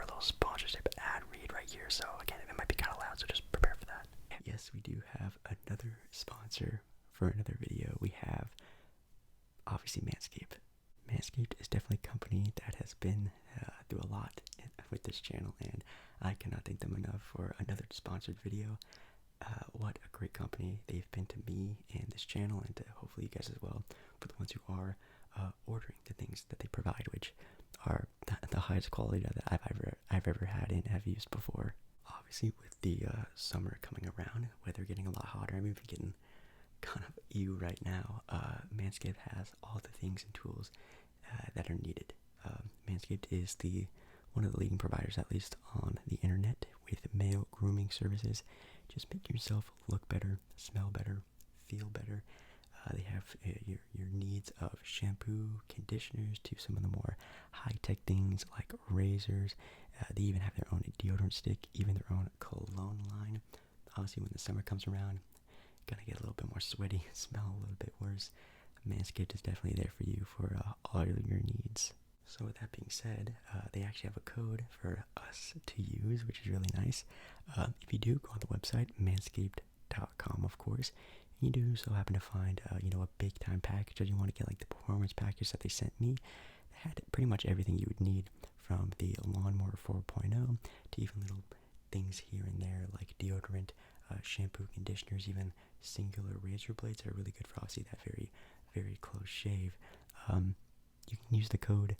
a little sponsorship ad read right here. So again, it might be kind of loud, so just prepare for that. Yes, we do have another sponsor for another video. We have, obviously, Manscaped. Manscaped is definitely a company that has been through a lot with this channel, and I cannot thank them enough for another sponsored video. What a great company they've been to me and this channel, and to hopefully you guys as well, for the ones who are ordering the things that they provide, which are the highest quality that I've ever had and have used before. Obviously, with the summer coming around, weather getting a lot hotter, I'm even getting kind of ew right now. Manscaped has all the things and tools that are needed. Manscaped is one of the leading providers, at least on the internet, with male grooming services. Just make yourself look better, smell better, feel better. They have your needs of shampoo, conditioners, to some of the more high-tech things like razors. They even have their own deodorant stick, even their own cologne line. Obviously, when the summer comes around, gonna get a little bit more sweaty, smell a little bit worse. Manscaped is definitely there for you for all your needs. So with that being said, they actually have a code for us to use, which is really nice. If you do, go on the website, manscaped.com, of course. You do so happen to find, a big time package, or you want to get like the performance package that they sent me. They had pretty much everything you would need, from the lawnmower 4.0 to even little things here and there like deodorant, shampoo, conditioners, even singular razor blades that are really good for obviously that very, very close shave. You can use the code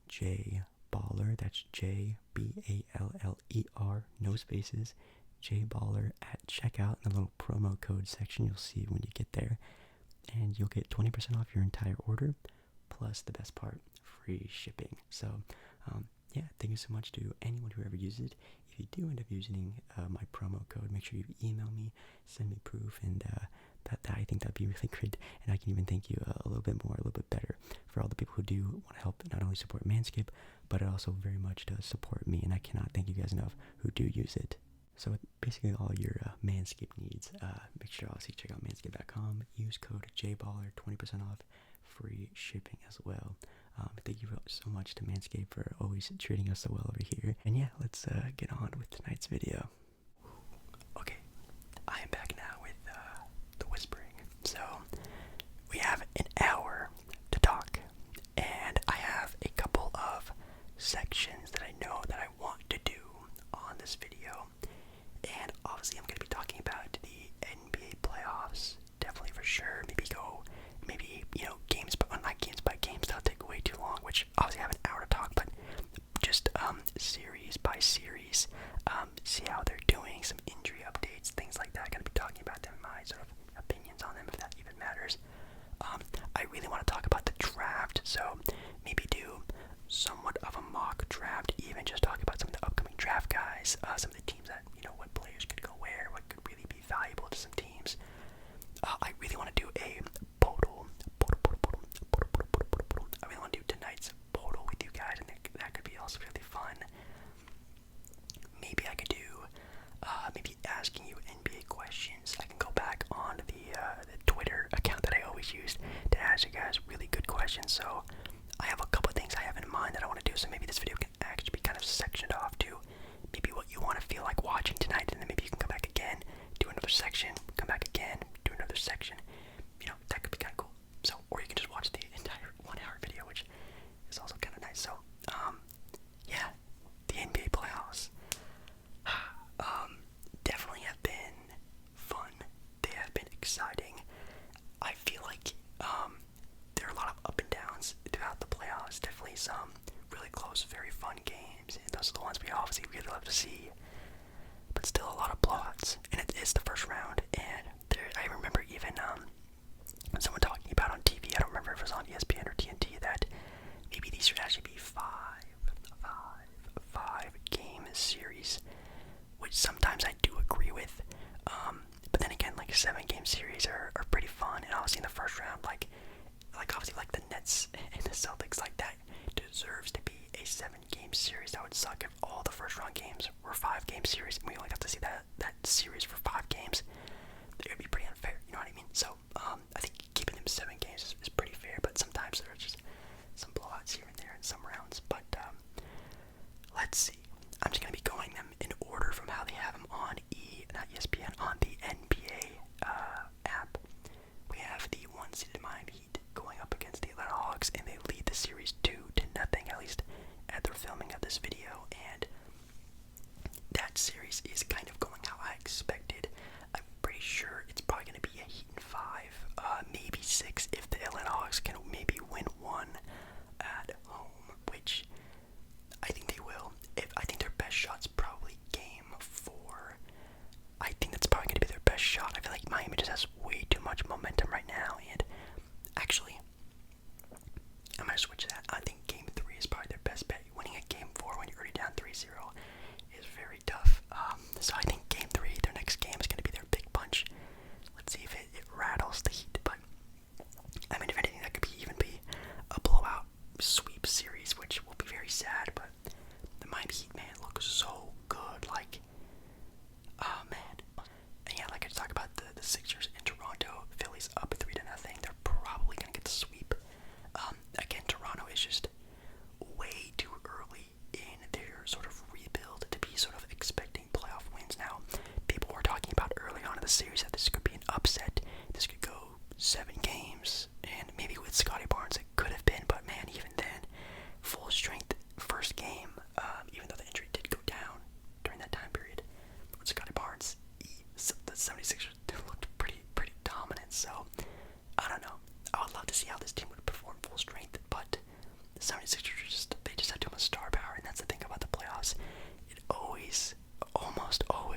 JBALLER, that's JBALLER, no spaces, JBALLER at checkout. In the little promo code section, you'll see when you get there, and you'll get 20% off your entire order, plus the best part, free shipping. So yeah, thank you so much to anyone who ever uses it. If you do end up using my promo code, make sure you email me, send me proof, and I think that'd be really great. And I can even thank you a little bit more, a little bit better, for all the people who do want to help not only support Manscaped, but it also very much does support me, and I cannot thank you guys enough who do use it. So with basically all your Manscaped needs, make sure to obviously check out manscaped.com, use code JBALLER, 20% off, free shipping as well. Thank you so much to Manscaped for always treating us so well over here. And yeah, let's get on with tonight's video. Okay, I am back now with the whispering. So we have an hour to talk, and I have a couple of sections that I know that I want to do on this video. And obviously I'm going to be talking about the NBA playoffs, definitely for sure. Maybe games, but not games by games, that'll take way too long, which obviously I have an hour to talk, but just series by series, see how they're doing, some injury updates, things like that. I'm going to be talking about them, my sort of opinions on them, if that even matters. I really want to talk about the draft, so maybe do somewhat of a mock draft, even just talk about some of the upcoming draft guys, some of the teams that, what players could go where, what could really be valuable to some teams. I really want to do a podal. I really want to do tonight's podal with you guys, and that could be also really fun. Maybe I could do, maybe asking you NBA questions. I can go back on the Twitter account that I always used to ask you guys really good questions. So I have a couple of things I have in mind that I want to do, so maybe this video can actually be kind of sectioned off to maybe what you want to feel like watching tonight, and then maybe you can come back again, do another section, come back again, do another section. That could be kind of cool. So, or you can just watch the entire 1 hour video, which is also kind of nice. So, yeah, the NBA playoffs definitely have been fun. They have been exciting. I feel like there are a lot of up and downs throughout the playoffs. Definitely some really close, very fun games, and those are the ones we obviously really love to see. But still a lot of blowouts, and it is the first round. And I remember even someone talking about on TV, I don't remember if it was on ESPN or TNT, that maybe these should actually be five game series, which sometimes I do agree with. But then again, like 7-game series are pretty fun, and obviously in the first round, like obviously like the Nets and the Celtics, like that deserves to be a 7-game series. That would suck if all the first round games were 5-game series, and we only got to see that series for 5 games. It would be pretty unfair, you know what I mean? So I think keeping them 7 games is pretty fair, but sometimes there are just some blowouts here and there in some rounds. But let's see.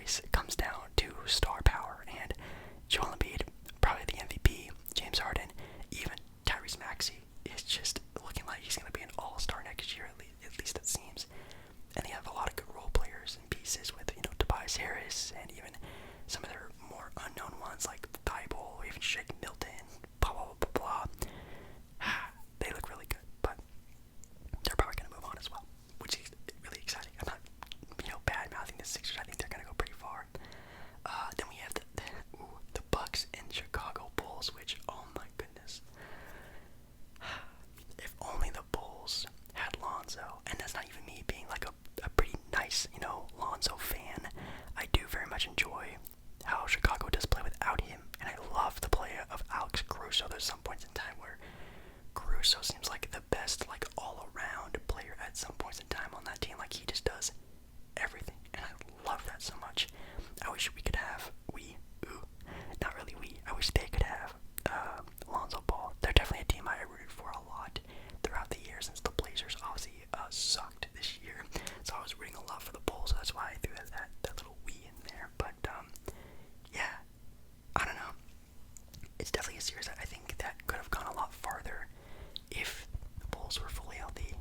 always comes down to star power, and Joel Embiid, probably the MVP, James Harden, even Tyrese Maxey is just looking like he's going to be an all-star next year, at least it seems. And they have a lot of good role players and pieces with, Tobias Harris and even some of their more unknown ones like Thibault or even Shake Milton, blah, blah, blah, blah, blah. They look really good, but they're probably going to move on as well, which is really exciting. I'm not, bad-mouthing the Sixers. I think they're going to go pretty far. Then we have the Bucks and Chicago Bulls, which, oh my goodness. If only the Bulls had Lonzo, and that's not even me being like a pretty nice, Lonzo fan. I do very much enjoy how Chicago does play without him, and I love the play of Alex Caruso. There's some points in time where Caruso seems like the best, like, all-around player at some points in time on that team. Like, he just does everything, and I love that so much. I wish we could have, not really we, I wish they could have Lonzo Ball. They're definitely a team I rooted for a lot throughout the year, since the Blazers obviously sucked this year. So I was rooting a lot for the Bulls, so that's why I threw that little we in there. But yeah, I don't know. It's definitely a series that I think that could have gone a lot farther if the Bulls were fully healthy.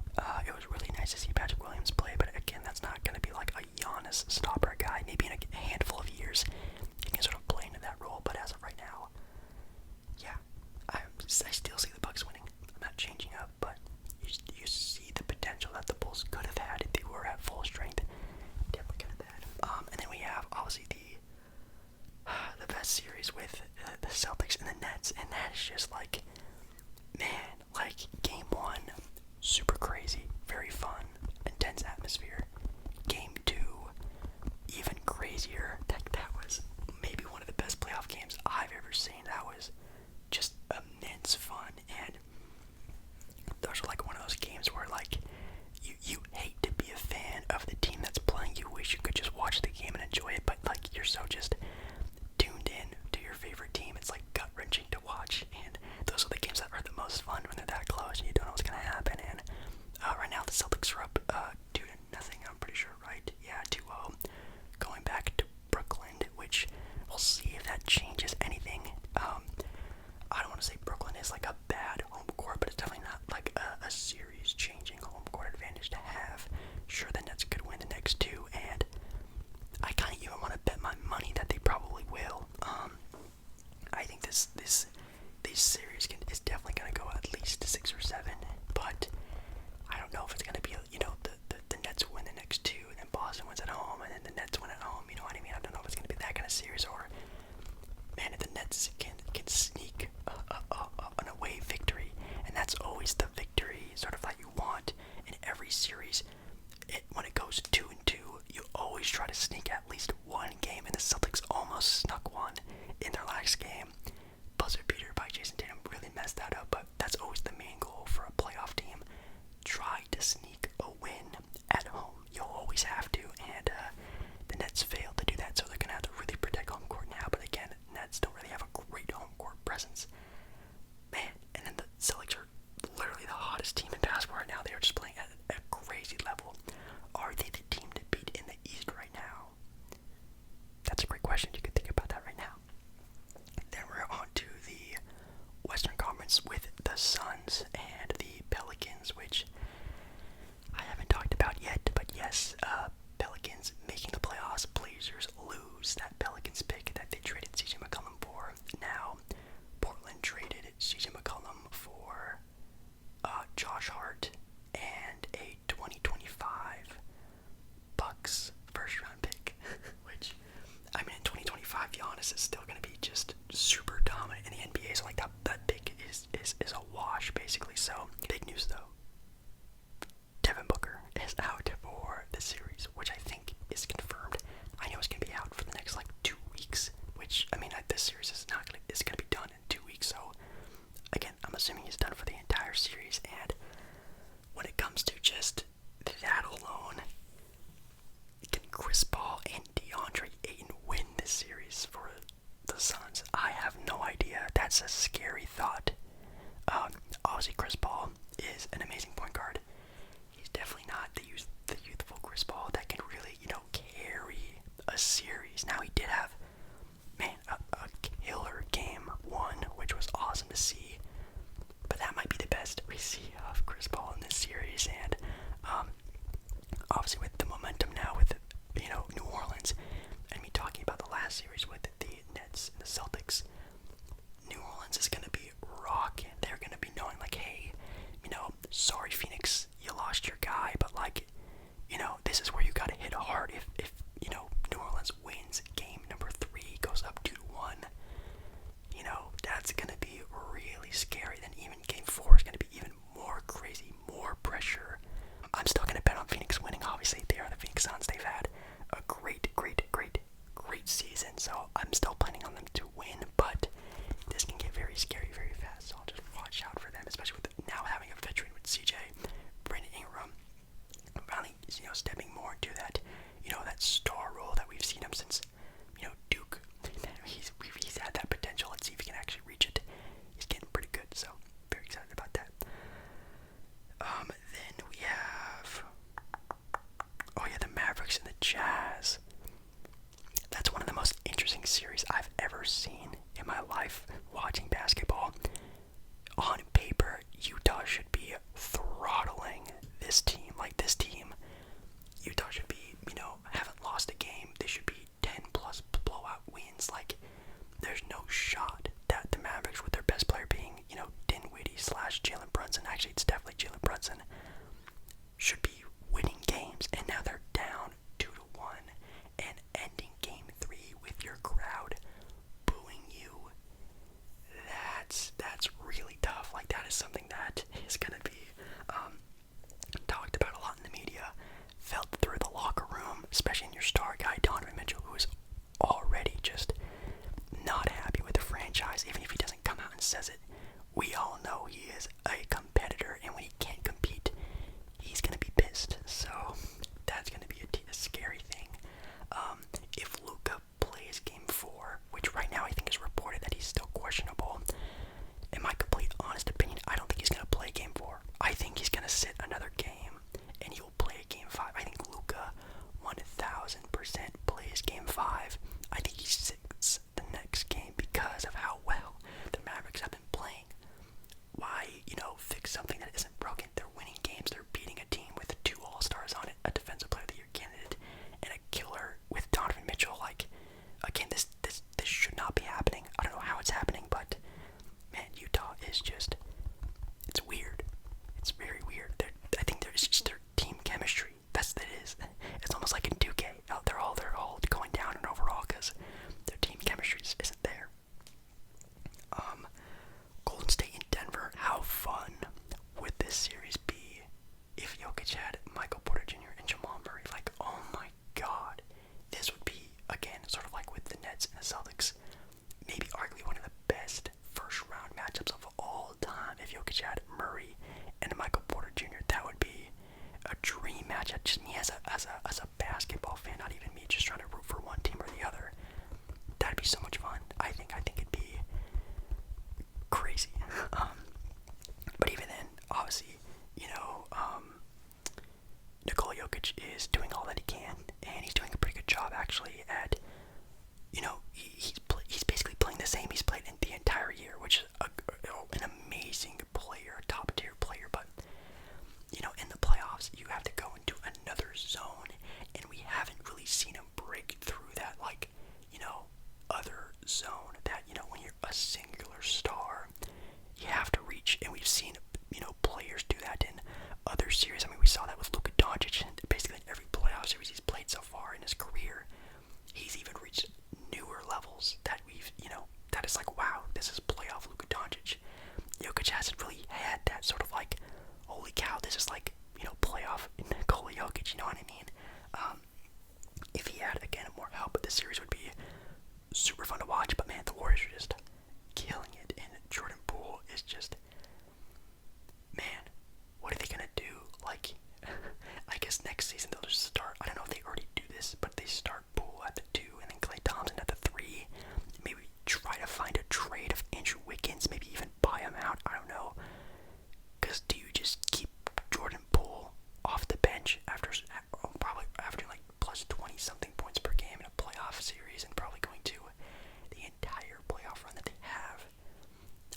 It was really nice to see Patrick Williams play, but again, that's not going to be like a Giannis stopper guy. Maybe in a handful of years, he can sort of play into that role, but as of right now, yeah, I still see the Bucks winning. I'm not changing up, but you see the potential that the Bulls could have had if they were at full strength. Definitely could have had. And then we have obviously the best series with the Celtics and the Nets, and that is just like, man, like game 1, super crazy, very fun, intense atmosphere. Game 2, even crazier. That was maybe one of the best playoff games I've ever seen. That was just immense fun, and those are like one of those games where like you hate to be a fan of the team that's playing. You wish you could just watch the game and enjoy it, but like you're so just tuned in to your favorite team. It's like gut-wrenching to watch, and those are the games that are the most fun when they're that close and you don't know what's gonna happen. And right now the Celtics are up 2-0, I'm pretty sure, right? Yeah, 2-0, going back to Brooklyn, which we'll see if that changes anything. I don't want to say Brooklyn is like a bad home court, but it's definitely not like a series-changing home court advantage to have. Sure, the Nets could win the next 2, and I kind of even want to bet my money that they probably will. I think this series is definitely going to go at least 6 or 7, but I don't know if it's going to be, the Nets win the next 2, and then Boston wins at home, and then the Nets win at home, you know what I mean? I don't know if it's going to be that kind of series, or, man, if the Nets can sneak an away victory, and that's always the victory sort of that you want in every series. When it goes 2-2, you always try to sneak at least one game, and the Celtics almost snuck one in their last game. Buzzer beater by Jason Tatum really messed that up, but that's always the main goal for a playoff team. Try to sneak a win at home. You'll always have to, and the Nets failed to do that, so they're going to have to really protect home court now. But again, Nets don't really have a great home court presence. Man, and then the Celtics are literally the hottest team in basketball right now. They are just playing at a crazy level. Are they the team to beat in the East right now? That's a great question. You can think about that right now. Then we're on to the Western Conference with the Suns and the Pelicans, which I haven't talked about yet, but yes, Pelicans making the playoffs. Blazers lose that Pelicans pick that they traded CJ McCollum for. Now, Portland traded CJ McCollum for Josh Hart and a 2025 Bucks first-round pick, which, I mean, in 2025, Giannis is still going to be just super dominant in the NBA, so like that pick is a wash, basically. So, big news, though. Devin Booker is out for the series, which I think is confirmed. I know it's going to be out for the next, 2 weeks, which, I mean, this series is going to be done in 2 weeks, so, again, I'm assuming he's done for the entire series, and when it comes to just that alone, can Chris Paul and DeAndre Ayton win this series for the Suns? I have no idea. That's a scary thought. Obviously, Chris Paul is an amazing point guard. He's definitely not the youthful Chris Paul last series with the Nets and the Celtics, New Orleans is going to be rocking. They're going to be knowing, like, hey, sorry, Phoenix, you lost your guy, but, like, this is where you got to hit hard. If New Orleans wins game number 3, goes up 2-1, that's going to be really scary. Then even game 4 is going to be even more crazy, more pressure. I'm still going to bet on Phoenix winning. Obviously, they are the Phoenix Suns. They've had a great season, so I'm still planning on them to win, but this can get very scary very fast, so I'll just watch out for them, especially with now having a veteran with CJ, Brandon Ingram, finally, stepping more into that, that star role that we've seen him since, Duke. He's had that potential. Let's see if he can actually reach it. He's getting pretty good, so very excited about that. Then we have, the Mavericks and the Jazz. That's one of the most interesting series I've ever seen in my life watching basketball. On paper, Utah should be throttling this team. Like, this team, Utah should be, haven't lost a game. They should be 10 plus blowout wins. Like, there's no shot that the Mavericks, with their best player being, Dinwiddie / Jalen Brunson, actually it's definitely Jalen Brunson, should be winning games. And now they're down 2-1 and ending game 3 with your crowd booing you. That's really tough. Like, that is something that is going to be talked about a lot in the media, felt through the locker room, especially in your star guy, Donovan Mitchell, who is already just not happy with the franchise. Even if he doesn't come out and says it, we all know he is a competitor, and when he can't compete, he's going to be pissed. So that's going to be a scary thing. If Luka plays game 4, which right now I think is reported that he's still questionable, in my complete honest opinion, I don't think he's going to play game 4. I think he's going to sit another game, and he'll play game 5. I think Luka 1000% plays game 5. I think he sits the next game because of how well the Mavericks have been playing. Why, fix something that isn't broken? They're winning games. They're beating a team with 2 All-Stars on it, a Defensive Player of the Year candidate, and a killer with Donovan Mitchell. Like, again, this should not be happening. I don't know how it's happening, but man, Utah is just, it's weird. It's very weird. I think there's just their team chemistry. That's what it is. It's almost like in 2K. They're all going down and overall because their team chemistry just isn't there. Golden State and Denver. How fun would this series be if Jokic had Michael Porter Jr. and Jamal Murray? Like, oh my God, this would be, again, sort of like with the Nets and the Celtics, maybe arguably one of the best first round matchups of all time. If Jokic had Murray and Michael Porter Jr., that would be a dream matchup. Just me as a basketball fan, not even me just trying to root for one team or the other. That'd be so much fun. I think it'd be crazy. But even then, obviously, Nikola Jokic is doing all that he can, and he's doing a pretty good job actually at, he's basically playing the same he's played in the entire year, which is an amazing player, top tier player. But in the playoffs, you have to go into another zone, and we haven't really seen him break through that, like, other zone that, when you're a singular star, you have to reach. And we've seen, players do that in other series. I mean, we saw that with Luka Doncic, and basically in every playoff series he's played so far in his career, he's even reached newer levels that we've, that is like, wow, this is playoff Luka Doncic. Jokic hasn't really had that sort of like, holy cow, this is like, playoff Nikola Jokic, you know what I mean? If he had, again, more help, this series would be super fun to watch. But man, the Warriors are just killing it, and Jordan Poole is just, man, what are they gonna do? Like, I guess next season they'll just start, I don't know if they already do this, but they start Poole at the 2 and then Klay Thompson at the 3. Maybe try to find a trade of Andrew Wiggins, maybe even buy him out, I don't know. Because do you just keep Jordan Poole off the bench after probably averaging like plus 20 something points per game in a playoff series, and probably going to the entire playoff run that they have?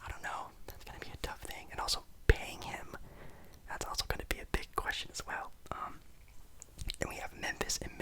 I don't know. That's going to be a tough thing. And also paying him, that's also going to be a big question as well. And we have Memphis and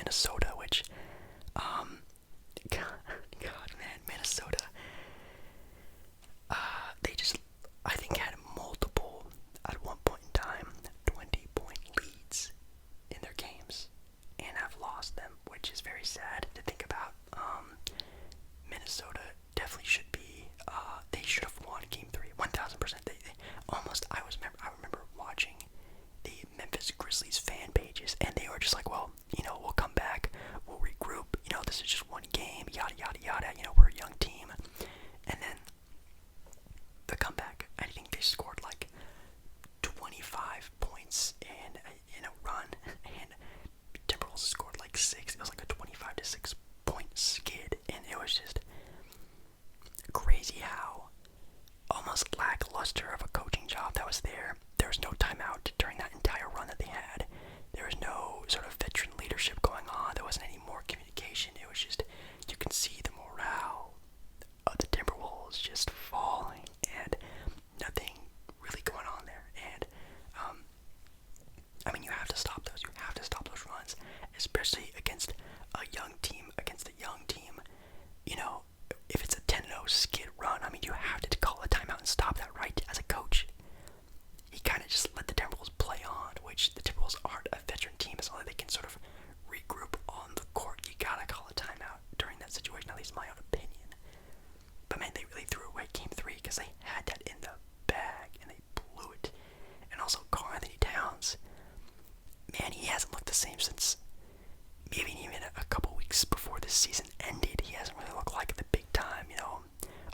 this season ended, he hasn't really looked like the big time,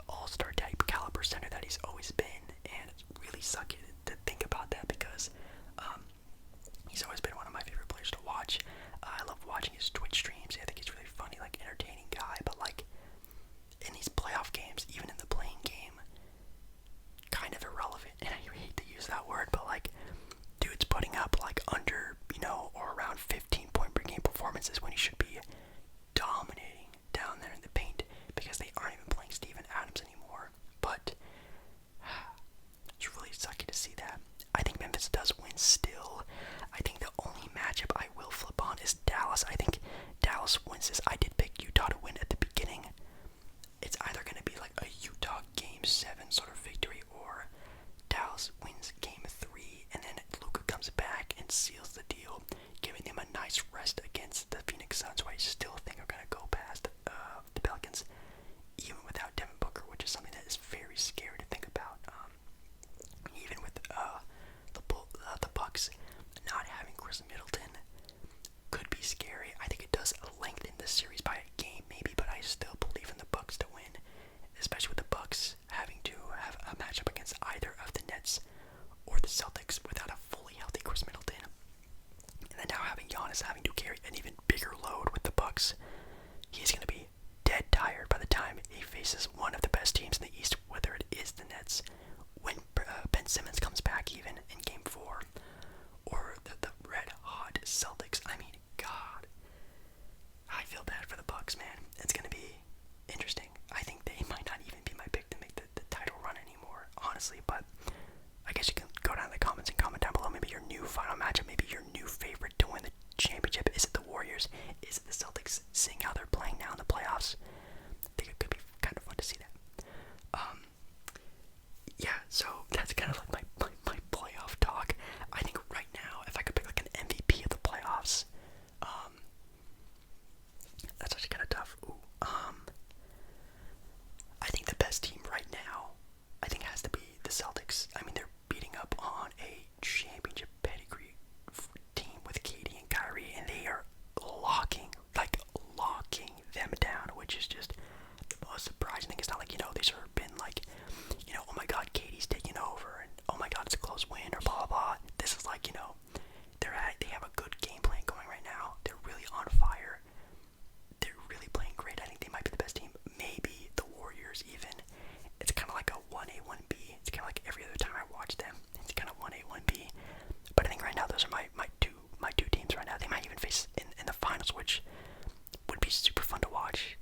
all-star type caliber center that he's always been, and it's really sucky to think about that because he's always been one of my favorite players to watch. I love watching his Twitch streams. I think he's really funny, like entertaining guy, but like in these playoff games, even in the playing game, kind of irrelevant. And I hate to use that word, but like dude's putting up like under, or around 15 point per game performances when he should be dominating down there in the paint because they aren't even playing Steven Adams anymore. But it's really sucky to see that. I think Memphis does win still. I think the only matchup I will flip on is Dallas. I think Dallas wins this. I did pick Utah to win at the beginning. It's either going to be like a Utah Game 7 sort of victory or Dallas wins Game 3 and then Luka comes back and seals the deal, giving them a nice rest against the Phoenix Suns, who I still think are going to go past the Pelicans, even without Devin Booker, which is something that is very scary to think about. Even with the Bucks not having Chris Middleton could be scary. I think it does lengthen the series by a game, maybe, but I still believe in the Bucks to win, especially with the Bucks having to have a matchup against either of the Nets or the Celtics without a fully healthy Chris Middleton. And then now having Giannis having to carry an even bigger load with the Bucks, he's going to be dead tired by the time he faces one of the best teams in the East, whether it is the Nets, when Ben Simmons comes back even in Game 4, or the red-hot Celtics. I mean, God, I feel bad for the Bucks, man. It's going to be interesting. I think they might not even be my pick to make the title run anymore, honestly, but I guess you can go down in the comments and comment down below maybe your new final matchup, maybe your new favorite to win the championship. Is it the Warriors? Is it the Celtics? Seeing how they're playing now in the playoffs, I think it could be kind of fun to see that. Yeah, so that's kind of like my playoff talk. I think right now, if I could pick like an MVP of the playoffs, that's actually kind of tough. I think the best team right now, I think, has to be the Celtics. I mean, they're beating up on a championship pedigree team with KD and Kyrie, and they are locking them down, which is just the most surprising thing. It's not like, these have been like, oh my god, KD's taking over, and oh my god, it's a close win, or blah, blah, blah. This is like, they have a good game plan going right now. They're really on fire. They're really playing great. I think they might be the best team. Maybe the Warriors even. It's kind of like a 1A, 1B. It's kind of like every other time I watch them. It's kind of 1A, 1B. But I think right now those are my two teams right now. They might even face in the finals, which would be super fun to watch.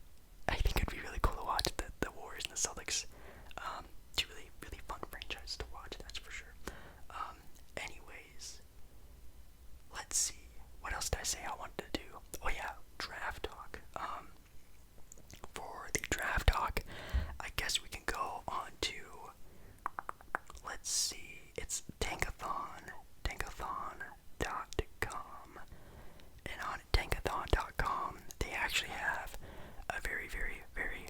I think it'd be really cool to watch the Warriors and the Celtics. Two really, really fun franchises to watch, that's for sure. Anyways, let's see. What else did I say I wanted to do? Oh yeah, draft talk. For the draft talk, I guess we can go on to, let's see, it's tankathon.com. And on tankathon.com, they actually have a very, very, very,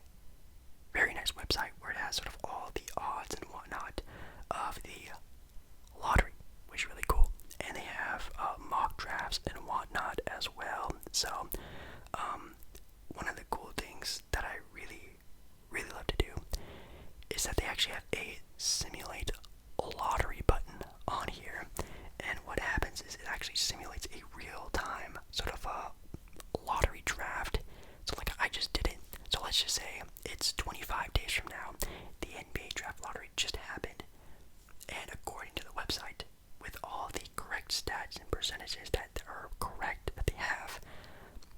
very nice website where it has sort of all the odds and whatnot of the lottery, which is really cool. And they have mock drafts and whatnot as well. So, one of the cool things that I really, really love to do is that they actually have a simulate lottery button on here. And what happens is it actually simulates a real-time sort of a lottery draft. So like I just did it. So let's just say it's 25 days from now. The NBA draft lottery just happened. And according to the website, with all the correct stats and percentages that are correct that they have,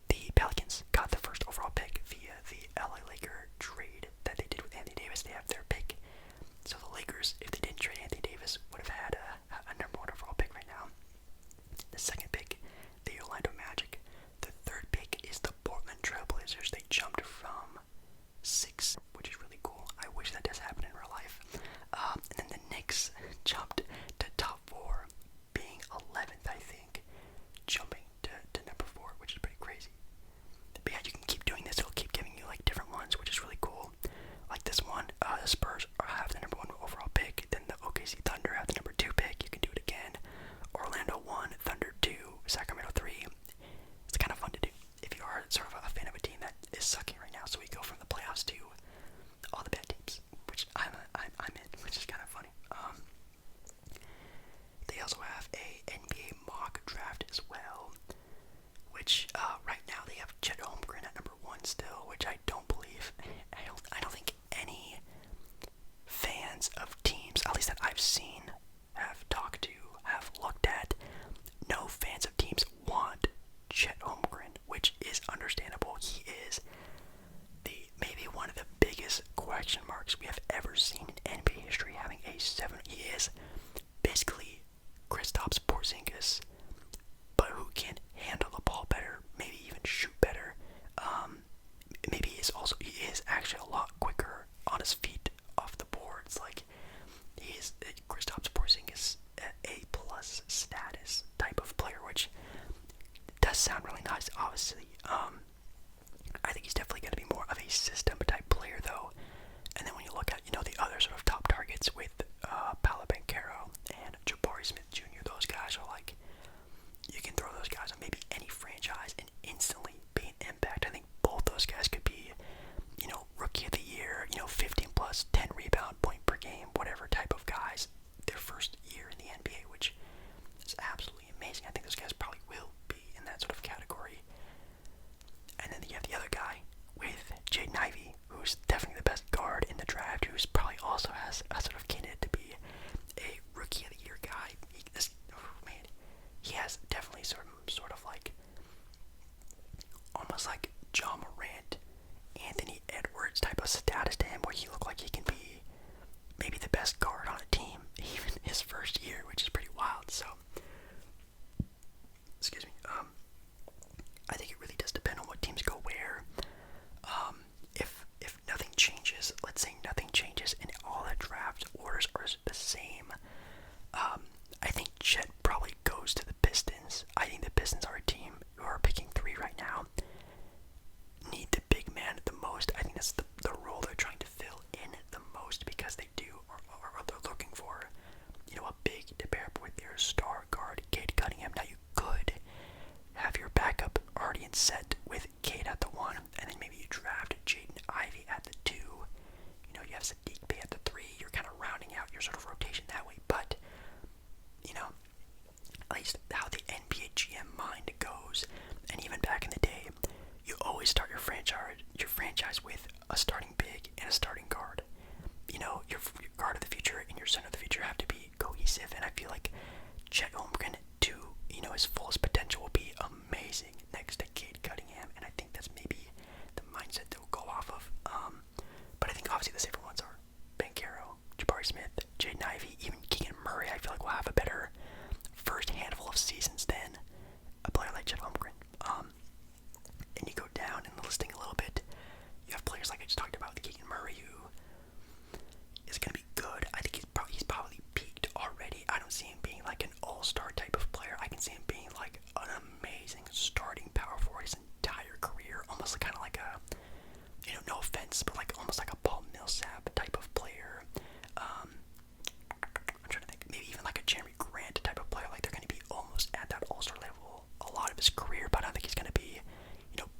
the Pelicans got the first overall pick via the LA Laker trade that they did with Anthony Davis. They have their pick. So the Lakers, if they didn't trade Anthony Davis, would have had a number one overall pick right now. The second pick, the Orlando Magic. The third pick is the Portland Trailblazers. They jumped from 6, which is really cool. I wish that does happen in real life. And then the Knicks jumped to top 4, being 11th, I think, jumping to number 4, which is sucking right now. So we go from the playoffs to all the bad teams, which I'm in, which is kind of funny. They also have a NBA mock draft as well, which right now they have Chet Holmgren at number 1 still, which I don't believe. I don't think any fans of teams, at least that I've seen, have talked to, have looked at, no fans of teams want Chet Holmgren, which is understandable. He is maybe one of the biggest question marks we have ever seen in NBA history, having a 7. He is basically Kristaps Porzingis, but who can handle the ball better, maybe even shoot better. Maybe he is actually a lot quicker on his feet off the boards. Like, he is Kristaps Porzingis at A+ status type of player, which does sound really nice, obviously. I think he's definitely going to be more of a system type player, though. And then when you look at, the other sort of top targets with Paolo Banchero and Jabari Smith Jr., those guys are like, you can throw those guys on maybe any franchise and instantly be an impact. I think both those guys could be, rookie of the year, 15 plus, 10 rebound, point per game, whatever type of guys, their first year in the NBA, which is absolutely amazing. I think those guys probably will be in that sort of category. And then you have the other guy with Jaden Ivey, who's definitely the best guard in the draft, who's probably also has a sort of candidate to be a rookie of the year guy. He has definitely sort of like almost like John Morant, Anthony Edwards type of status to him, where he looked like he can be maybe the best guard on a team, even his first year, which is pretty wild. So, excuse me. I think it really does depend on what teams go where. If nothing changes, let's say nothing changes, and all the draft orders are the same, I think Chet probably goes to the Pistons. I think the Pistons are a team who are picking 3 right now, need the big man the most. I think that's the role they're trying to fill in the most, because they do, or they're looking for, a big to pair up with their star guard, Cade Cunningham. Now you could have your backup already in set with Cade at the 1, and then maybe you draft Jaden Ivey at the 2. You have Sadiq Bey at the 3. You're kind of rounding out your sort of rotation that way. But, at least how the NBA GM mind goes, and even back in the day, you always start your franchise with a starting big and a starting guard. Your guard of the future and your center of the future have to be cohesive, and I feel like Chet Holmgren, to his fullest potential, will be amazing next to Cade Cunningham, and I think that's maybe the mindset they'll go off of. But I think obviously the safer ones are Banchero, Jabari Smith, Jaden Ivey, even Keegan Murray. I feel like we'll have a better first handful of seasons than a player like Chet Holmgren. And you go down in the listing a little bit, you have players like I just talked about, Keegan Murray, who is going to be good. I think he's probably peaked already. I don't see him being like an all-star type of player. I can see him being like an amazing starting power forward his entire career, almost kind of like a, no offense, but like almost like a Paul Millsap type of player. I'm trying to think, maybe even like a Jeremy Grant type of player. Like, they're going to be almost at that all-star level a lot of his career, but I don't think he's going to be,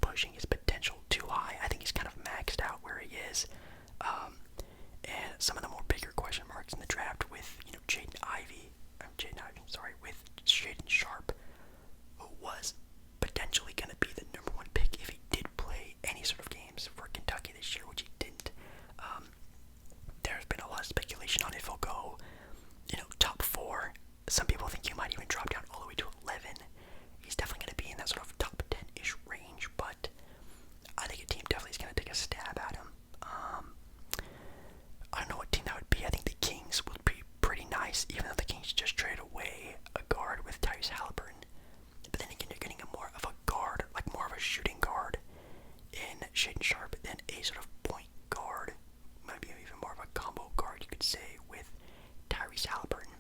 pushing his potential too high. I think he's kind of maxed out where he is. And some of the more bigger question marks in the draft with, with Shaedon Sharpe, who was potentially going to be the number 1 pick if he did play any sort of games for Kentucky this year, which he didn't. There's been a lot of speculation on if he'll go, top 4. Some people think he might even drop down all the way to 11. He's definitely going to be in that sort of top 10-ish range, but I think a team definitely is going to take a stab at him. I don't know what team that would be. I think the Kings would be pretty nice, even though the Kings just traded away a guard with Tyrese Halliburton. But then again, you're getting more of a guard, like more of a shooting guard in Shaedon Sharpe than a sort of point guard. Maybe even more of a combo guard, you could say, with Tyrese Halliburton.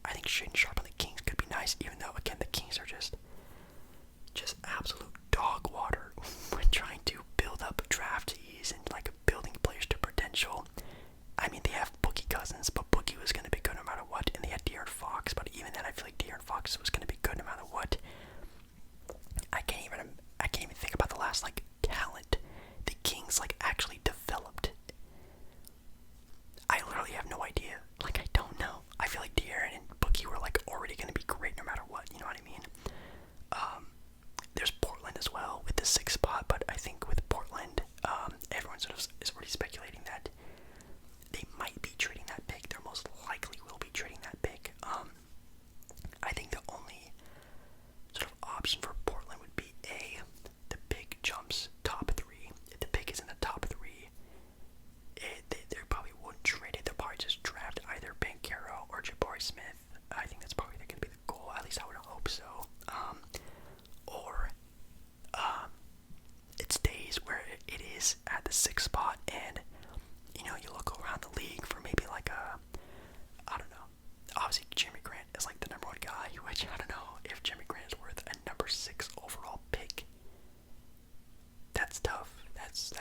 I think Shaedon Sharpe on the Kings could be nice, even though, again, the Kings are just absolute dog water when trying to build up draftees and like building players to potential. I mean, they have Boogie Cousins, but Boogie was going to be good no matter what, and they had De'Aaron Fox, but even then I feel like De'Aaron Fox was going to be good no matter what. I can't even think about the last talent the the 6th spot, and you look around the league for maybe like I don't know. Obviously, Jeremy Grant is like the number 1 guy, which I don't know if Jeremy Grant is worth a number 6 overall pick. That's tough. That's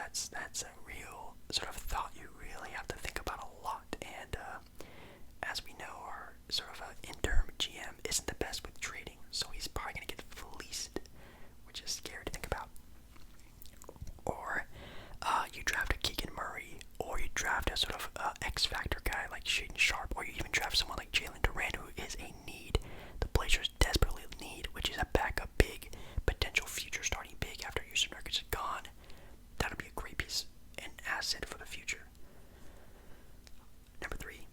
a real sort of thought you really have to think about a lot. And as we know, our sort of interim GM isn't the best with trading, so he's probably gonna get fleeced, which is scary to think about. Or you draft a Keegan Murray, or you draft a sort of X factor guy like Shaedon Sharpe, or you even draft someone like Jalen Duren, who is a need. The Blazers desperately need, which is a backup big, potential future starting big after Houston Rockets is gone. That'll be a great piece and asset for the future. Number 3,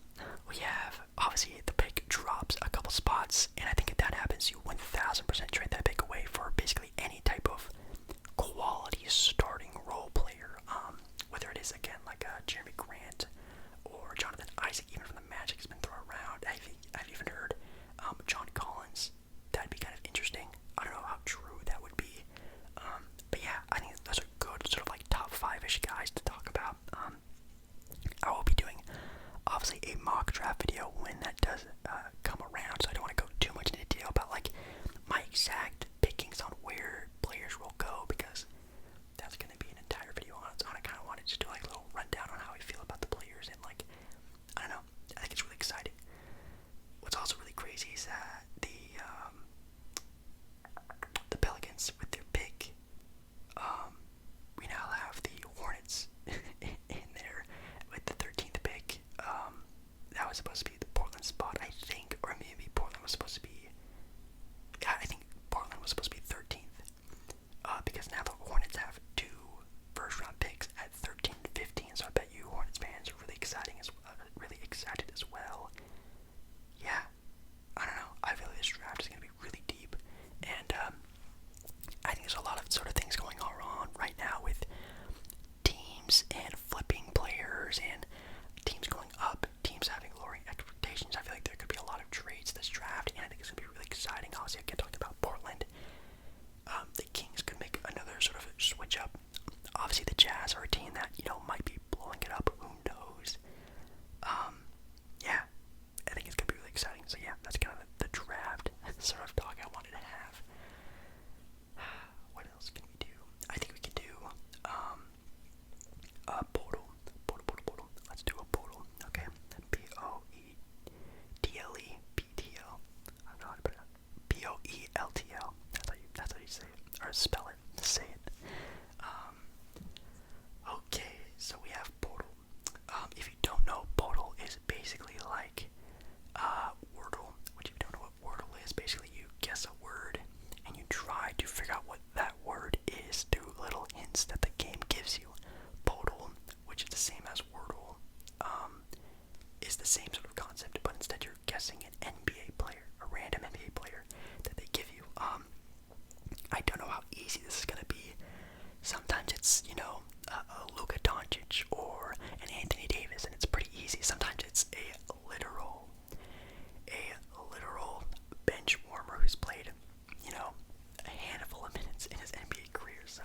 we have, obviously, the pick drops a couple spots, and I think if that happens, you 1000% trade that pick away for basically any type of quality starting role player, whether it is, again, like Jeremy Grant or Jonathan Isaac, even from the Magic, has been thrown around. I've even heard John Collins. That'd be kind of interesting. I don't know how true that would be. But yeah, I think those are good sort of like top 5-ish guys to talk about. I will be doing, obviously, a mock draft video when that does come around, so I don't want to go too much into detail about like my exact pickings on where players will go, because that's going to be an entire video on its own. I kind of wanted to just do like a little rundown on how I feel about the players, and like, I don't know, I think it's really exciting. What's also really crazy is that the Pelicans, with their pick, we now have the Hornets in there with the 13th pick. That was supposed to be the Portland spot, I think, or maybe Portland was supposed to be. Yeah, I think Portland was supposed to be 13th, because now the Hornets have 2 first-round picks at 13 and 15. So I bet you Hornets fans are really excited as well. Yeah, I don't know. I feel like this draft is gonna be really deep, and I think there's a lot of sort of things going on right now with teams and flipping players and teams going up, teams having lowering expectations. I feel like there could be a lot of trades this draft, and I think it's going to be really exciting. Obviously, I can talk about Portland. The Kings could make another sort of switch up. Obviously, the Jazz are a team that, might be blowing it up. Who knows? Yeah, I think it's going to be really exciting. So yeah, that's kind of the draft sort of talk I wanted to have. What else can we do? I think we can do Portal. Let's do a Portal. Okay. P-O-E-T-L-E-P-T-L. I don't know how to put it. P-O-E-L-T-L. That's how you say it. Or spell it. Say it. Okay, so we have Portal. If you don't know, Portal is basically like Wordle. Which, if you don't know what Wordle is, basically you guess a word and you try to figure out what that word is through little hints that the game gives you. Portal, which is the same as Wordle, is the same sort of concept, but instead you're guessing an NBA player, a random NBA player that they give you. I don't know how easy this is going to be. Sometimes it's, a Luka Doncic or an Anthony Davis, and it's pretty easy. Sometimes it's a literal bench warmer who's played, a handful of minutes in his NBA career, so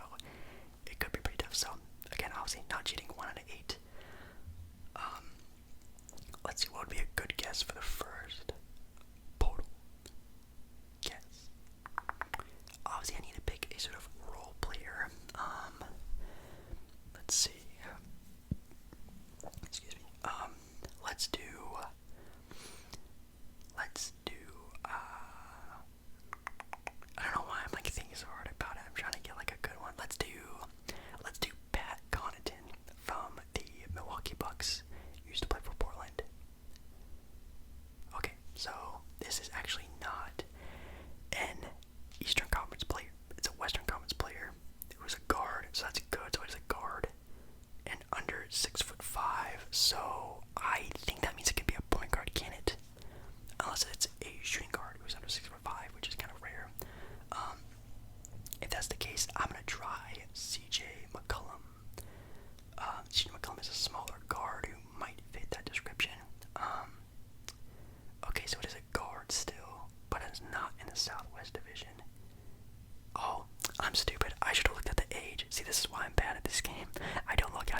it could be pretty tough. So, again, obviously not cheating, 1 out of 8. Let's see, what would be a good guess for the first Portal guess? Obviously, I need to pick a sort of role player. Let's see. Excuse me. Let's do. I don't know why I'm like thinking so hard about it. I'm trying to get like a good one. Let's do Pat Connaughton from the Milwaukee Bucks. Used to play for Portland. Okay, so this is actually not an Eastern Conference player. It's a Western Conference player. It was a guard, so that's good. So it's a guard and under 6'5". So I think that means it could be a point guard candidate, unless it's a shooting guard who's under 6'5", which is kind of rare. If that's the case, I'm gonna try CJ McCollum. CJ McCollum is a smaller guard who might fit that description. Okay, so it is a guard still, but it's not in the Southwest Division. Oh, I'm stupid. I should have looked at the age. See, this is why I'm bad at this game. I don't look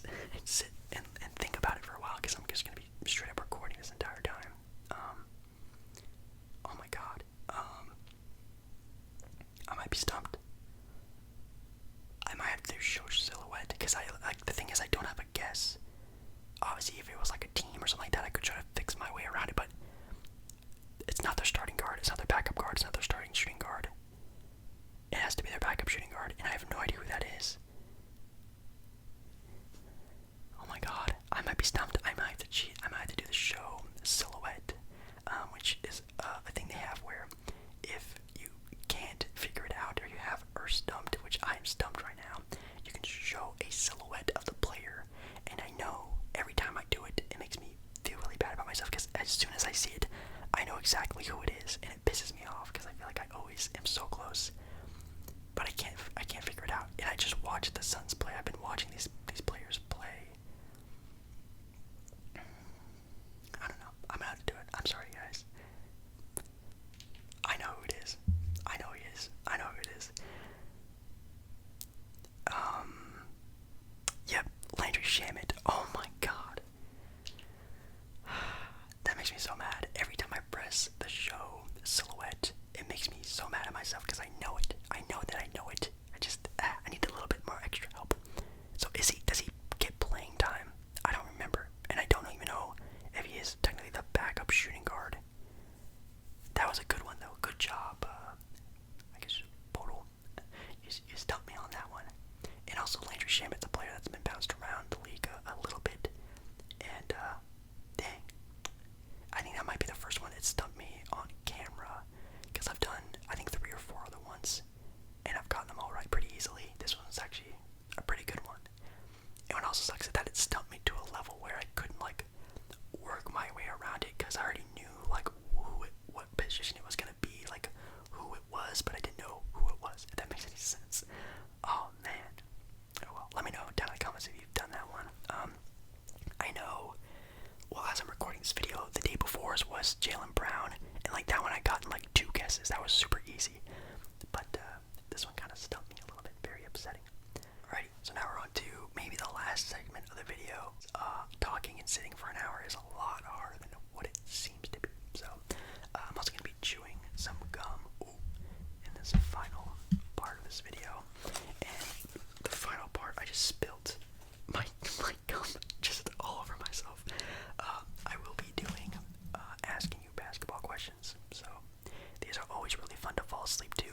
guys and sit and think about it for a while, because I'm just gonna be straight up recording this entire time. Oh my god. I might be stumped. I might have to show silhouette, because the thing is, I don't have a guess. Obviously, if it was like a team or something like that, I could try to fix my way around it, but it's not their starting guard, it's not their backup guard, it's not their starting shooting guard. It has to be their backup shooting guard, and I have no idea who that is. Oh my god, I might be stumped. I might have to cheat. I might have to do the show silhouette, which is a thing they have where if you can't figure it out, or you are stumped, which I am stumped right now, you can show a silhouette of the player, and I know every time I do it, it makes me feel really bad about myself, because as soon as I see it, I know exactly who it is, and it pisses me off, because I feel like I always am so close, but I can't figure it out. And I just watched the Suns play. I've been watching these players play. I don't know. I'm gonna have to do it. I'm sorry, guys. I know who it is. I know he is. I know who it is. Yep, Landry Shamet. Oh my god. That makes me so mad. Every time I press the show silhouette, it makes me so mad at myself, because I know it. I know that I know it. I need a little bit more extra help. So does he get playing time? I don't remember. And I don't even know if he is technically the backup shooting guard. That was a good one, though. Good job. I guess Podol. You stumped me on that one. And also Landry Shamet's a player that's been bounced around the league a little bit. And, dang. I think that might be the first one that stumped me on camera, because I've done, I think, 3 or 4 other ones, and I've gotten them all right pretty easily. This one's actually a pretty good one. And what also sucks is that it stumped me to a level where I couldn't, like, work my way around it, because I already knew, like, what position it was going to be, like, who it was, but I didn't know who it was, if that makes any sense. Oh, man. Oh, well, let me know down in the comments if you've done that one. I know, well, as I'm recording this video, the day before was Jaylen Brown, and, like, that one I got in, like, 2 guesses. That was super easy. But, this one kind of stumped me a little bit. Very upsetting. Alrighty, so now we're on to maybe the last segment of the video. Talking and sitting for an hour is a lot harder than what it seems to be. So, I'm also going to be chewing some gum in this final part of this video. And the final part, I just spilled my gum just all over myself. I will be doing asking you basketball questions. So, these are always really fun to fall asleep to.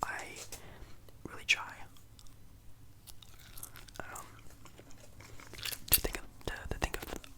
I really try to think of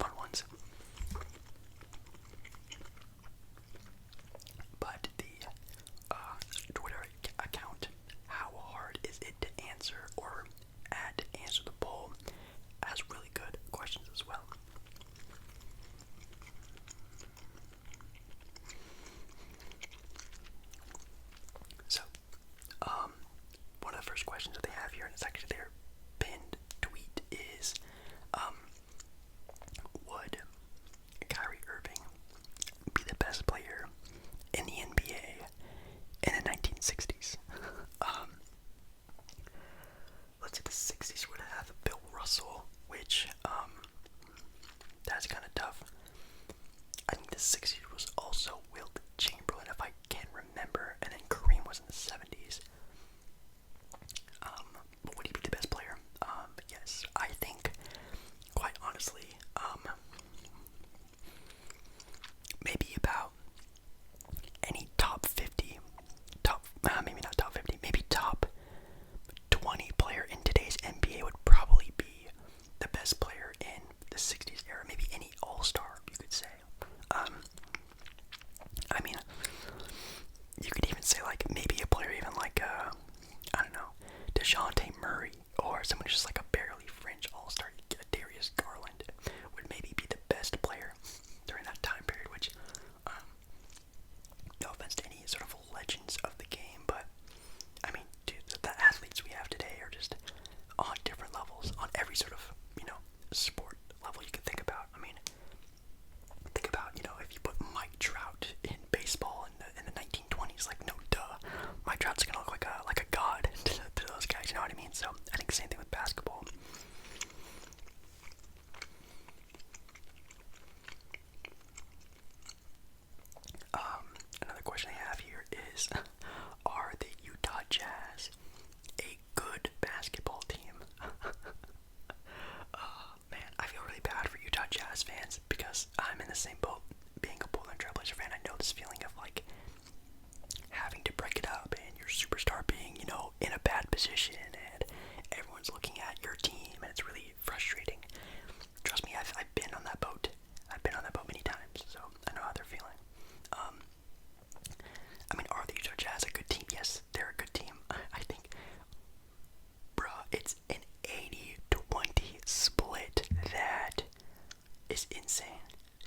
is insane.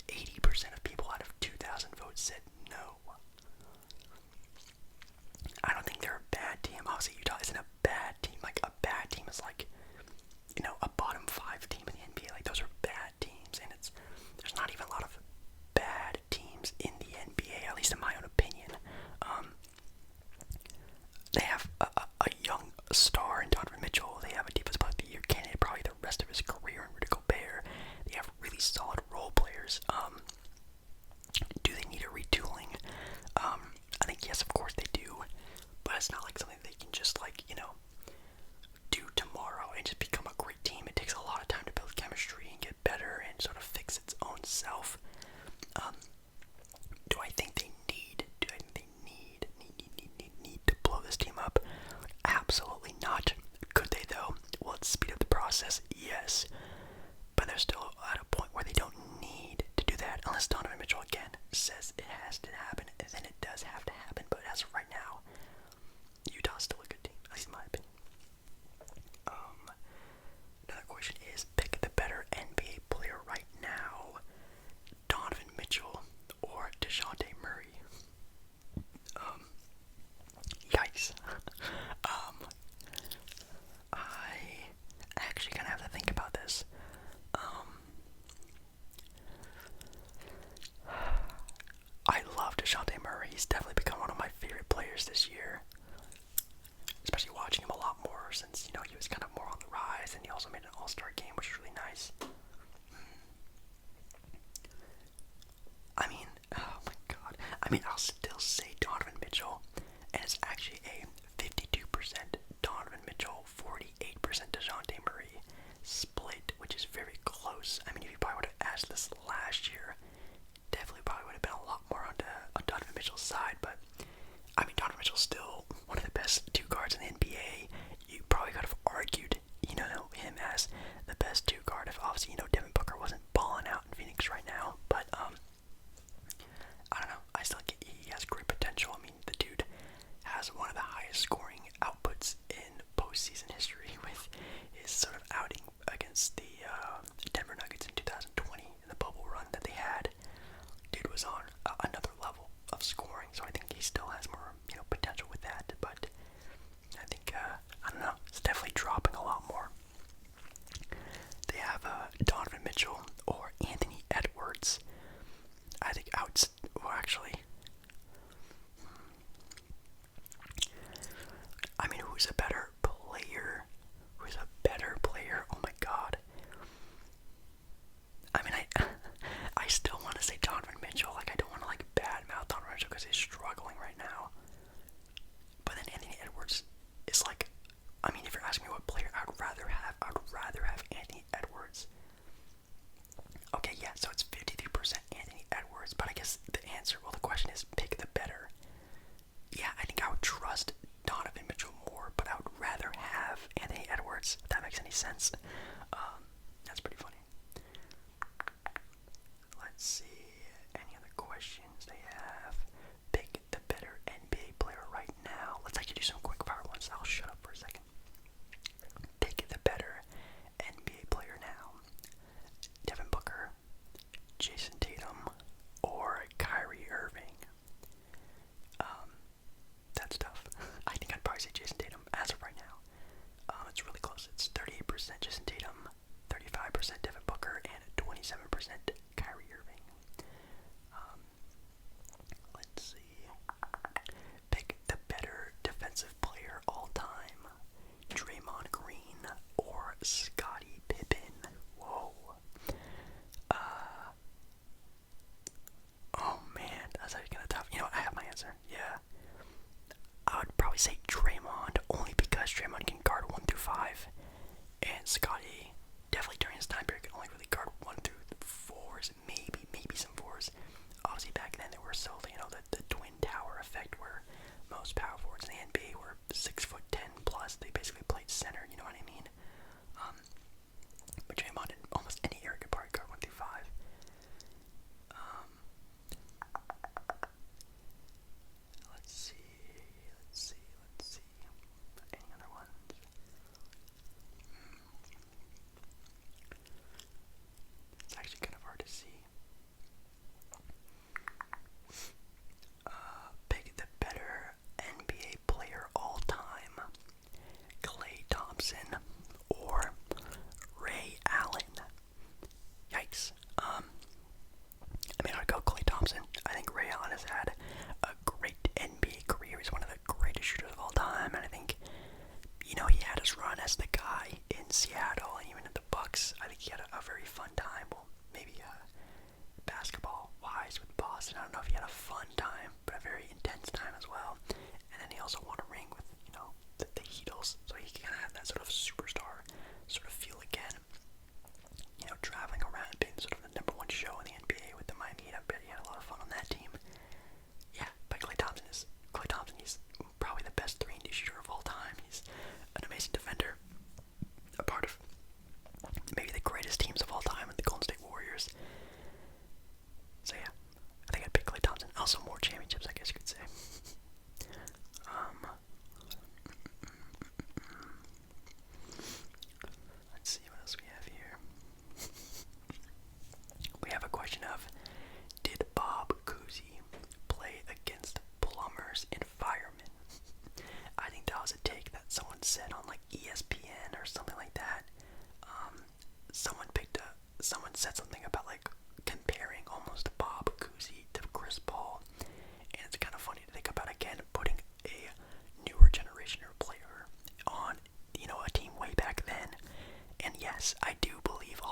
80% of people out of 2,000 votes said no. I don't think they're a bad team. Obviously, Utah isn't a bad team. Like, a bad team is like, a bottom 5 team in the NBA. Like, those are bad teams, and there's not even a lot of bad teams in the NBA, at least in my own opinion. They have a young star in Donovan Mitchell. They have a Defensive Player of the Year candidate probably the rest of his career in Rudy Gobert. They have really solid role players. Do they need a retooling? I think yes, of course they do, but it's not like something they can just do tomorrow and just become a great team. It takes a lot of time to build chemistry and get better and sort of fix its own self. Do I think they need to blow this team up? Absolutely not. Could they though? Will it speed up the process? Yes. But they're still at a point where they don't need to do that unless Donovan Mitchell again says it has to happen, and then it does have to happen. But as of right now, Utah's still a good team, at least in my opinion. Another question is, pick the better NBA player right now, Donovan Mitchell or DeJounte Murray. Yikes. I actually kind of have to think about this. I love DeJounte Murray. He's definitely become one of my favorite players this year. Especially watching him a lot more since, he was kind of more on the rise, and he also made an all-star game, which is really nice. I mean, oh my god. I'll still say Donovan Mitchell, and it's actually a 52% Donovan Mitchell, 48% DeJounte Murray split, which is very close. If you probably would have asked this last year, definitely probably would have been a lot more on Donovan Mitchell's side, but Donovan Mitchell's still one of the best two guards in the NBA. You probably could have argued, him as the best two guard if obviously, Devin Booker wasn't balling out in Phoenix right now, but I don't know. I still think he has great potential. The dude has one of the highest scoring outputs in postseason history with his sort of outing against the Denver Nuggets in 2020 in the bubble run that they had. Dude was on another level of scoring, so I think he still has more, potential with that. But I think I don't know. It's definitely dropping a lot more. They have Donovan Mitchell or Anthony Edwards. I think actually, who's a better player? Who's a better player? Oh my god. I still want to say Donovan Mitchell. I don't want to badmouth Donovan Mitchell because he's struggling right now. But then Anthony Edwards is if you're asking me what player I would rather have Anthony Edwards.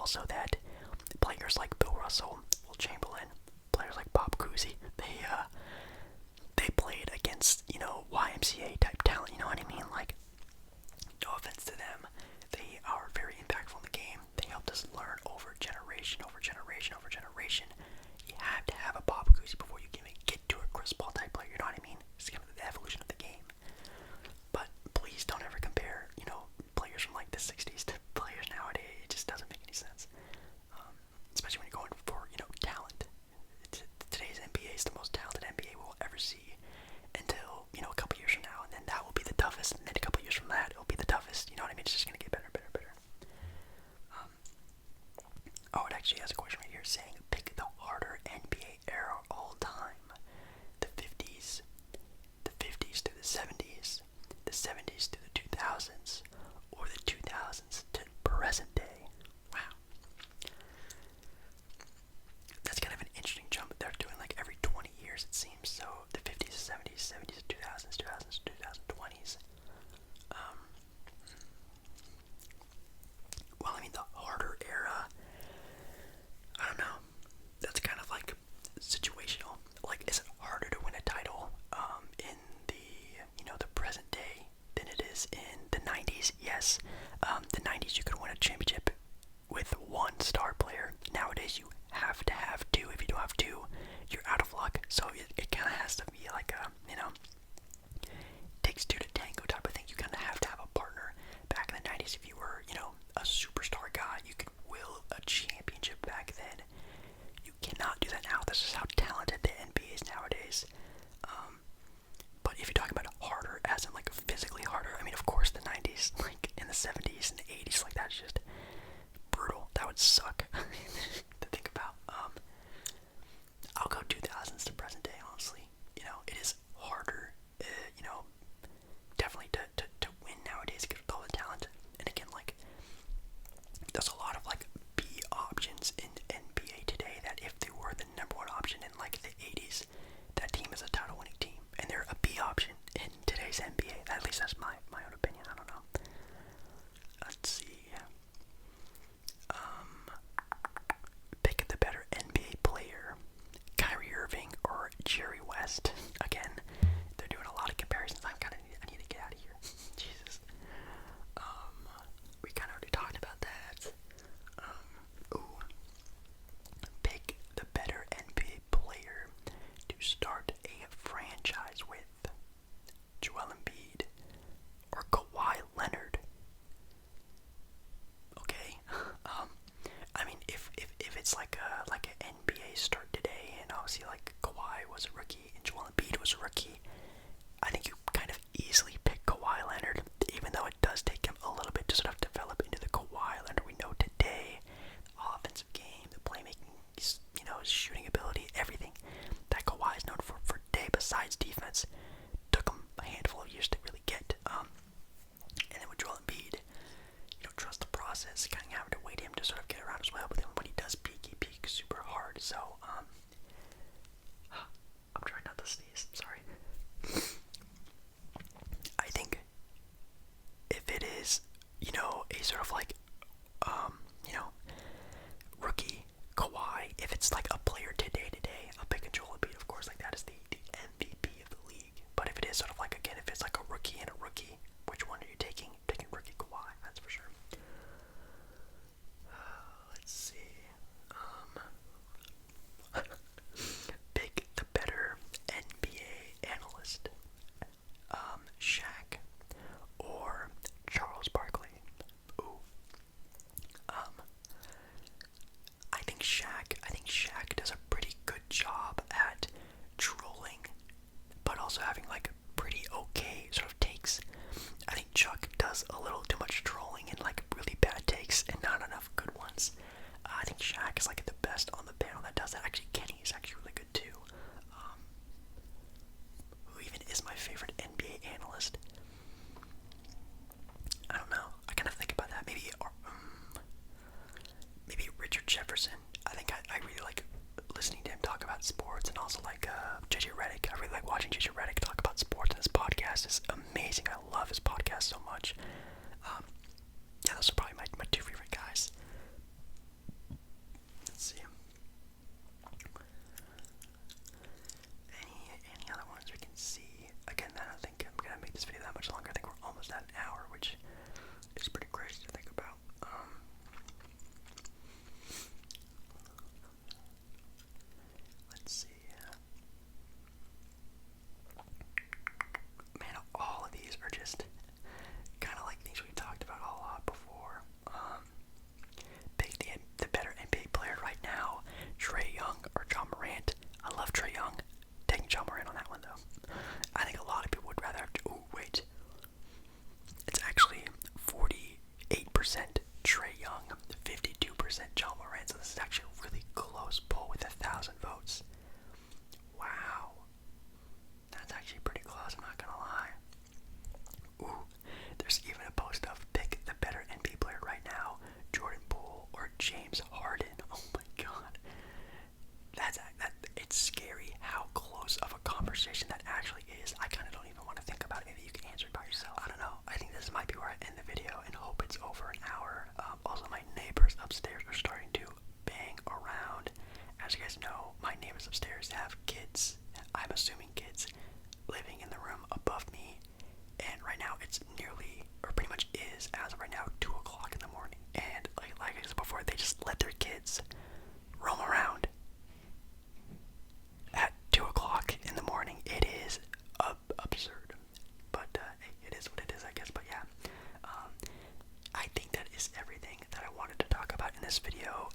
also that players like Bill Russell, Will Chamberlain, players like Bob Cousy, they played against, you know, YMCA type talent, you know what I mean? Like, no offense to them, they are very impactful in the game. They helped us learn over generation, over generation, over generation. You have to have a Bob Cousy before you can get to a Chris Paul type player, you know what I mean? It's kind of the evolution of the game. But please don't ever compare, you know, players from like the 60s to players nowadays. It just doesn't make any sense. Especially when you're going for, you know, talent. Today's NBA is the most talented NBA we'll ever see until, you know, a couple years from now, and then that will be the toughest, and then a couple years from that, it'll be the toughest. You know what I mean? It's just gonna get better, better, better. Oh, it actually has a question right here saying, pick the harder NBA era all time. The 50s, the 50s to the 70s, the 70s to the 2000s, or the 2000s to present day. Wow. That's kind of an interesting jump. They're doing like every 20 years, it seems. So the 50s, 70s, 70s, 2000s, 2000s, 2020s. Well, I mean, the harder era, I don't know. That's kind of like situational. Like, is it harder to win a title in the, you know, the present day than it is in the 90s? Yes. The 90s, you could win a championship with one star player. Nowadays, you have to have two. If you don't have two, you're out of luck. So it kind of has to be like a, you know, takes two to tango type of thing. You kind of have to have a partner. Back in the 90s, if you were, you know, a superstar guy, you could will a championship back then. You cannot do that now. This is how talented the NBA is nowadays. But if you're talking about harder, as in like physically harder, I mean, of course, the 90s, like in the 70s and the 80s, like that's just brutal. That would suck to think about. I'll go 2000s to present day, honestly. You know, it is harder, you know, definitely to win nowadays because with all the talent. And again, like, there's a lot of like B options in NBA today that if they were the number one option in like the 80s, that team is a title winning team. And they're a B option in today's NBA. At least that's my own opinion. I don't know. Let's see. Pick the better NBA player, Kyrie Irving or Jerry West. Again, they're doing a lot of comparisons. I need to get out of here. Jesus. We kind of already talked about that. Pick the better NBA player to start a franchise with, Joel Embiid or Kawhi Leonard. Okay. I mean, if it's like an NBA start today, and obviously like Kawhi was a rookie and Joel Embiid was a rookie, I think you kind of easily pick Kawhi Leonard, even though it does take him a little bit to sort of develop into the Kawhi Leonard we know today. The offensive game, the playmaking, you know, his shooting ability, everything that Kawhi is known for today besides defense, took him a handful of years to really get. And then with Joel Embiid, you know, trust the process, kind of having to wait him to sort of get around as well. But then when he does peak, he peaks super hard. So, I'm trying not to sneeze. Sorry. I think if it is, you know, a sort of like, you know, rookie Kawhi, if it's like a player today, I'll pick a Joel Embiid, of course. Like that is the MVP of the league. But if it is sort of like, again, if it's like a rookie and a rookie, which one are you taking? Taking rookie Kawhi, that's for sure. Let's see. Pick the better NBA analyst. Shaq or Charles Barkley. Ooh. John Moran. So this is actually a really close poll with 1,000 votes. Wow. That's actually pretty close, I'm not gonna lie. Ooh, there's even a post of pick the better NBA player right now, Jordan Poole or James Harden. Oh my god. It's scary how close of a conversation that actually is. I kind of don't even want to think about it. Maybe you can answer it by yourself. I don't know. I think this might be where I end the video and hope it's over an hour. Also, my neighbors upstairs are starting to bang around. As you guys know, my neighbors upstairs have kids. I'm assuming kids living in the room above me. And right now it's nearly, or pretty much is, as of right now, 2 o'clock in the morning. And like I said before, they just let their kids roam around at 2 o'clock in the morning. It is absurd. But hey, it is what it is, I guess. But yeah, I think that is everything that I wanted to talk about in this video.